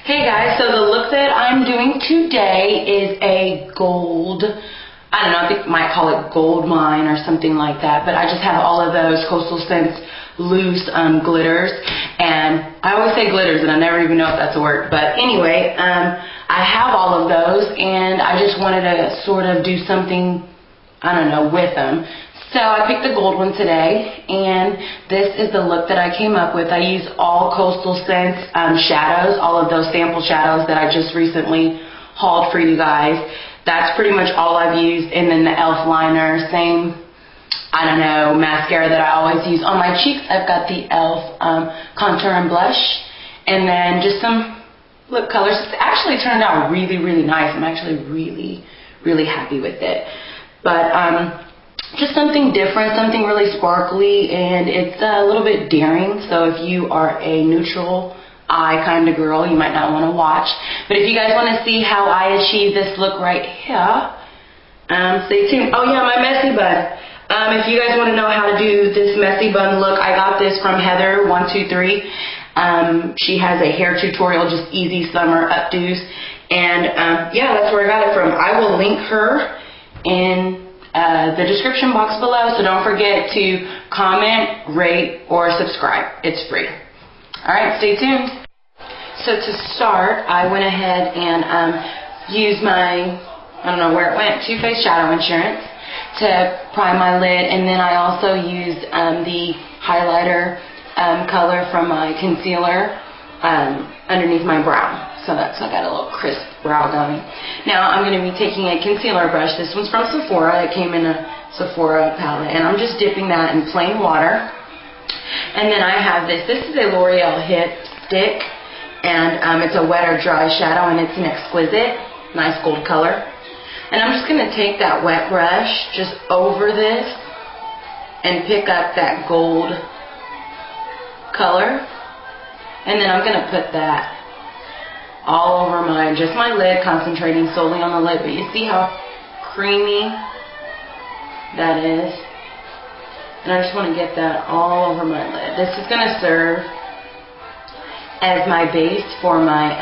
Hey guys, so the look that I'm doing today is a gold, I don't know, I think you might call it gold mine or something like that, but I just have all of those Coastal Scents loose glitters, and I always say glitters and I never even know if that's a word, but anyway, I have all of those and I just wanted to sort of do something, I don't know, with them. So I picked the gold one today, and this is the look that I came up with. I used all Coastal Scents shadows, all of those sample shadows that I just recently hauled for you guys. That's pretty much all I've used, and then the e.l.f. liner, same, I don't know, mascara that I always use. On my cheeks, I've got the e.l.f. contour and blush, and then just some lip colors. It's actually turned out really, really nice. I'm actually really, really happy with it. But just something different, something really sparkly, and it's a little bit daring, so if you are a neutral eye kind of girl, you might not want to watch. But if you guys want to see how I achieve this look right here, stay tuned. Oh yeah, my messy bun. If you guys want to know how to do this messy bun look, I got this from Heather123. She has a hair tutorial, just easy summer updos, and yeah, that's where I got it from. I will link her in the description box below, so don't forget to comment, rate, or subscribe. It's free. Alright, stay tuned. So to start, I went ahead and used my, I don't know where it went, Too Faced Shadow Insurance to prime my lid, and then I also used the highlighter color from my concealer underneath my brow. So that's, I got a little crisp brow going. Now I'm going to be taking a concealer brush. This one's from Sephora. It came in a Sephora palette. And I'm just dipping that in plain water. And then I have this. This is a L'Oreal Hit Stick. And it's a wet or dry shadow. And it's an exquisite, nice gold color. And I'm just going to take that wet brush just over this and pick up that gold color. And then I'm going to put that all over just my lid, concentrating solely on the lid. But you see how creamy that is? And I just want to get that all over my lid. This is going to serve as my base for my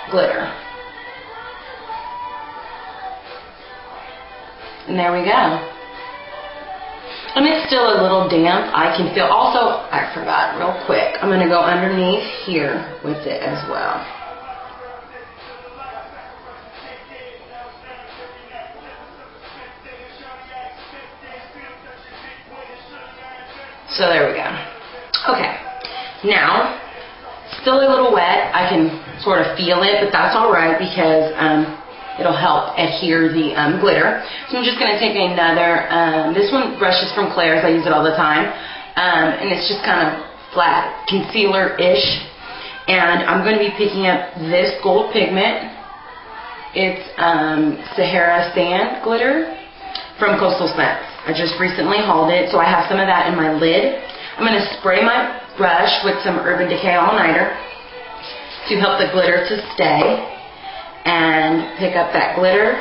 glitter. And there we go. And it's still a little damp. I can feel, also, I forgot real quick, I'm going to go underneath here with it as well. So there we go. Okay, now, still a little wet. I can sort of feel it, but that's alright because it'll help adhere the glitter. So I'm just going to take another, this one brush is from Claire's, I use it all the time, and it's just kind of flat, concealer-ish, and I'm going to be picking up this gold pigment. It's Sahara Sand Glitter from Coastal Scents. I just recently hauled it, so I have some of that in my lid. I'm going to spray my brush with some Urban Decay All-Nighter to help the glitter to stay. And pick up that glitter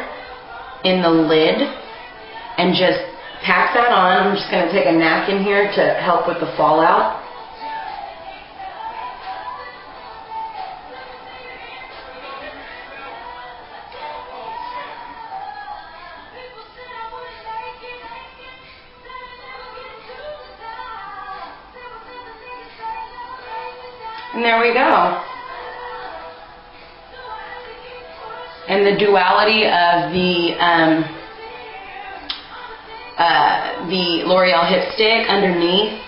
in the lid and just pack that on. I'm just going to take a napkin here to help with the fallout. And there we go. And the duality of the L'Oreal Hip Stick underneath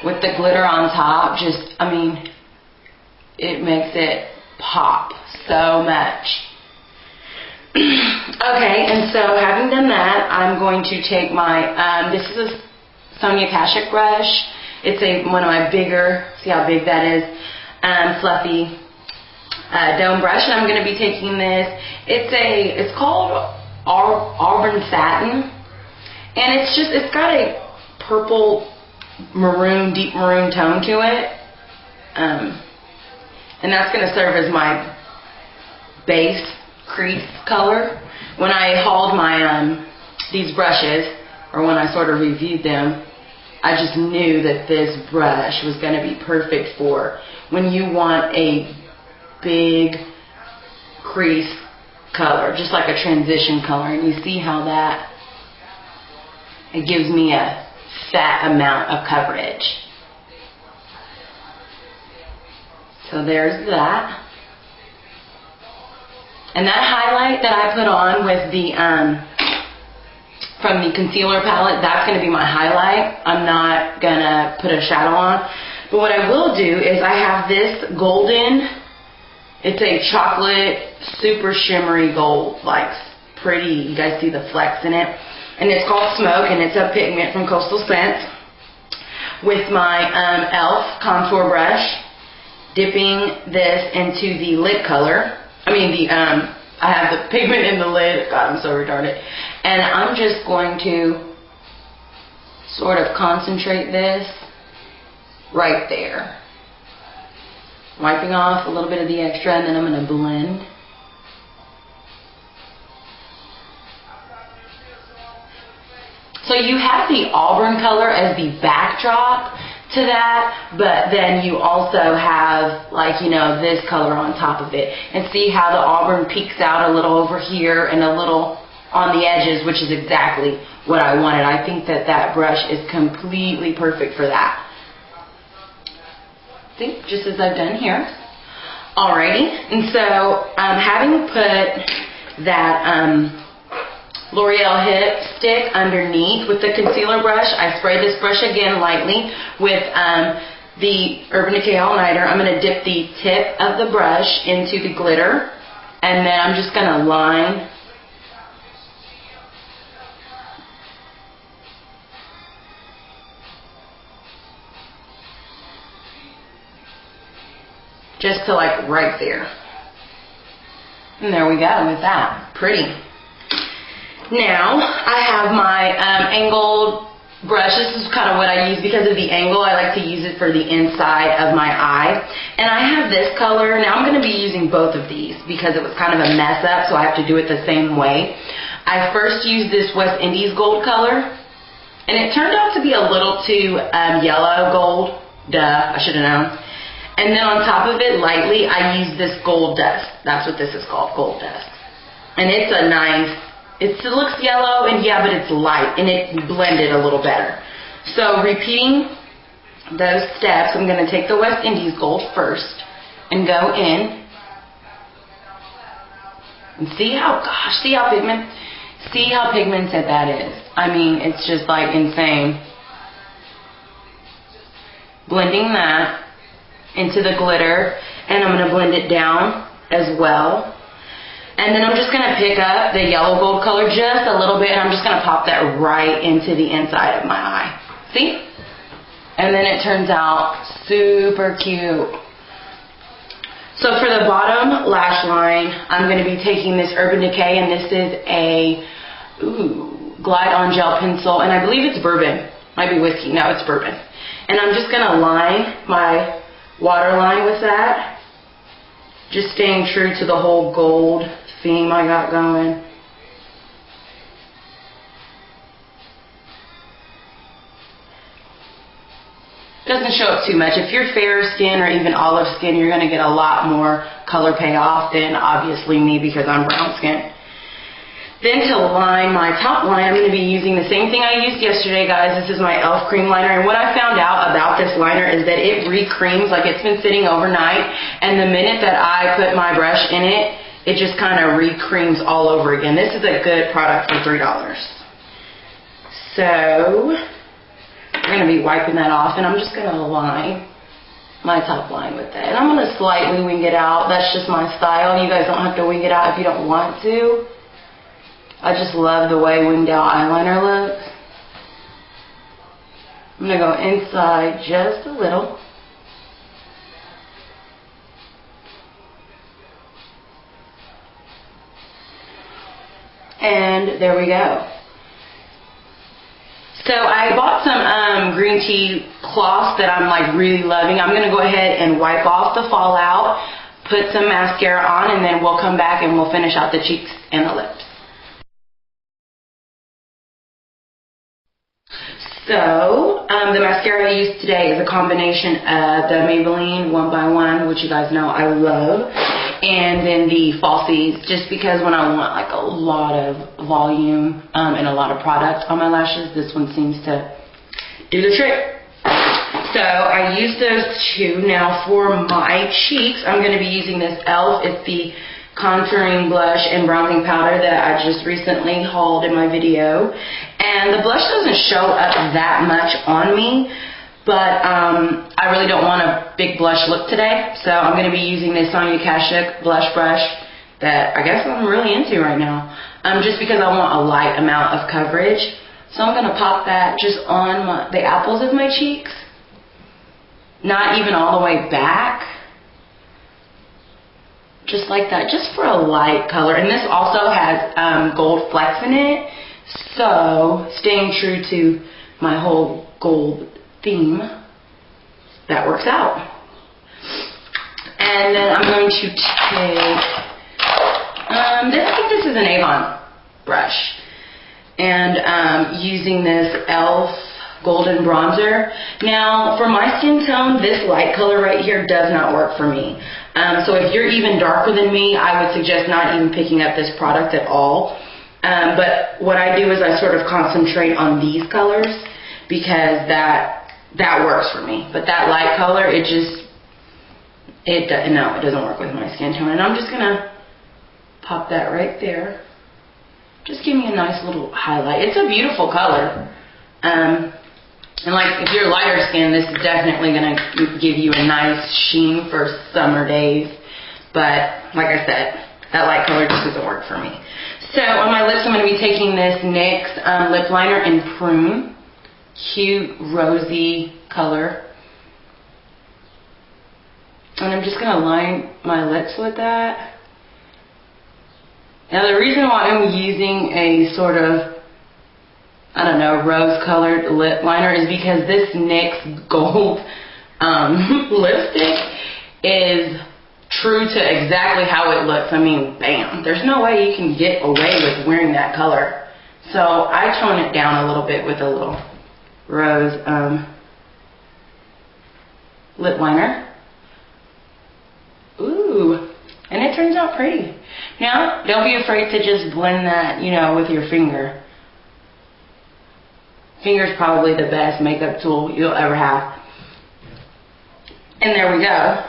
with the glitter on top, just, I mean, it makes it pop so much. Okay, and so having done that, I'm going to take my, this is a Sonia Kashuk brush. It's one of my bigger, see how big that is, fluffy dome brush, and I'm going to be taking this. It's called Auburn Satin, and it's got a purple maroon, deep maroon tone to it, and that's going to serve as my base crease color. When I hauled my these brushes, or when I sort of reviewed them, I just knew that this brush was going to be perfect for when you want a big crease color, just like a transition color. And you see how that, it gives me a fat amount of coverage. So there's that. And that highlight that I put on with the, from the concealer palette, that's going to be my highlight. I'm not going to put a shadow on. But what I will do is I have this golden, it's a chocolate, super shimmery gold, like pretty, you guys see the flecks in it. And it's called Smoke, and it's a pigment from Coastal Scents. With my e.l.f. contour brush, dipping this into the lid color. I have the pigment in the lid. God, I'm so retarded. And I'm just going to sort of concentrate this right there. Wiping off a little bit of the extra, and then I'm going to blend. So you have the auburn color as the backdrop to that, but then you also have, like, you know, this color on top of it. And see how the auburn peeks out a little over here and a little on the edges, which is exactly what I wanted. I think that that brush is completely perfect for that. See, just as I've done here. Alrighty, and so having put that L'Oreal Hip Stick underneath with the concealer brush, I spray this brush again lightly with the Urban Decay All Nighter. I'm going to dip the tip of the brush into the glitter, and then I'm just going to line just to like right there. And there we go with that. Pretty. Now, I have my angled brush. This is kind of what I use because of the angle. I like to use it for the inside of my eye. And I have this color. Now, I'm going to be using both of these because it was kind of a mess up, so I have to do it the same way. I first used this West Indies gold color, and it turned out to be a little too yellow gold. Duh, I should have known. And then on top of it, lightly, I used this gold dust. That's what this is called, gold dust. And it's a nice... It looks yellow, and yeah, but it's light, and it blended a little better. So repeating those steps, I'm going to take the West Indies gold first and go in. And see how pigmented that is. I mean, it's just like insane. Blending that into the glitter, and I'm going to blend it down as well. And then I'm just going to pick up the yellow gold color just a little bit, and I'm just going to pop that right into the inside of my eye. See? And then it turns out super cute. So for the bottom lash line, I'm going to be taking this Urban Decay, and this is a Glide On Gel Pencil, and I believe it's bourbon. Might be whiskey. No, it's bourbon. And I'm just going to line my waterline with that. Just staying true to the whole gold theme I got going. Doesn't show up too much. If you're fair skin or even olive skin, you're going to get a lot more color payoff than obviously me because I'm brown skin. Then to line my top line, I'm going to be using the same thing I used yesterday, guys. This is my e.l.f. cream liner. And what I found out about this liner is that it re-creams, like it's been sitting overnight. And the minute that I put my brush in it, it just kind of re-creams all over again. This is a good product for $3. So, we're going to be wiping that off. And I'm just going to line my top line with that. And I'm going to slightly wing it out. That's just my style. You guys don't have to wing it out if you don't want to. I just love the way winged out eyeliner looks. I'm going to go inside just a little. And there we go. So I bought some green tea cloths that I'm like really loving. I'm going to go ahead and wipe off the fallout, put some mascara on, and then we'll come back and we'll finish out the cheeks and the lips. So, the mascara I used today is a combination of the Maybelline 1x1, which you guys know I love, and then the Falsies, just because when I want like a lot of volume and a lot of product on my lashes, this one seems to do the trick. So I used those two. Now for my cheeks, I'm going to be using this e.l.f. It's the contouring blush and bronzing powder that I just recently hauled in my video. And the blush doesn't show up that much on me, but I really don't want a big blush look today. So I'm going to be using this Sonia Kashuk blush brush that I guess I'm really into right now. Just because I want a light amount of coverage. So I'm going to pop that just on the apples of my cheeks. Not even all the way back. Just like that, just for a light color. And this also has gold flecks in it. So, staying true to my whole gold theme, that works out. And then I'm going to take, I think this is an Avon brush. And using this e.l.f. golden bronzer. Now, for my skin tone, this light color right here does not work for me. So if you're even darker than me, I would suggest not even picking up this product at all. But what I do is I sort of concentrate on these colors because that works for me. But that light color, it doesn't work with my skin tone. And I'm just gonna pop that right there. Just give me a nice little highlight. It's a beautiful color. And like, if you're lighter skin, this is definitely going to give you a nice sheen for summer days. But, like I said, that light color just doesn't work for me. So, on my lips, I'm going to be taking this NYX lip liner in Prune. Cute, rosy color. And I'm just going to line my lips with that. Now, the reason why I'm using a sort of, I don't know, rose-colored lip liner is because this NYX gold lipstick is true to exactly how it looks. I mean, bam. There's no way you can get away with wearing that color. So I tone it down a little bit with a little rose lip liner. Ooh. And it turns out pretty. Now, don't be afraid to just blend that, you know, with your finger. Finger's probably the best makeup tool you'll ever have. And there we go.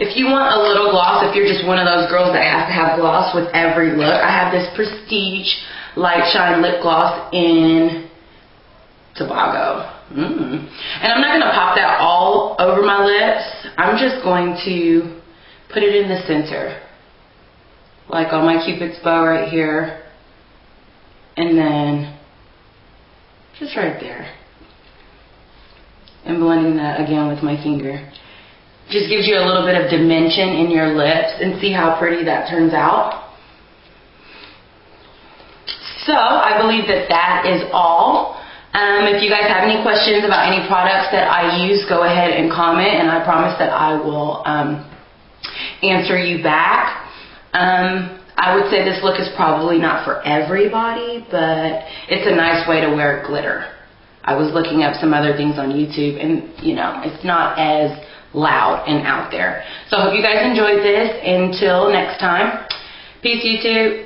If you want a little gloss, if you're just one of those girls that has to have gloss with every look, I have this Prestige Light Shine Lip Gloss in Tobago. And I'm not going to pop that all over my lips. I'm just going to put it in the center. Like on my Cupid's bow right here. And then just right there. And blending that again with my finger. Just gives you a little bit of dimension in your lips, and see how pretty that turns out. So I believe that that is all. If you guys have any questions about any products that I use, go ahead and comment, and I promise that I will answer you back. I would say this look is probably not for everybody, but it's a nice way to wear glitter. I was looking up some other things on YouTube, and you know, it's not as loud and out there. So I hope you guys enjoyed this. Until next time, peace YouTube.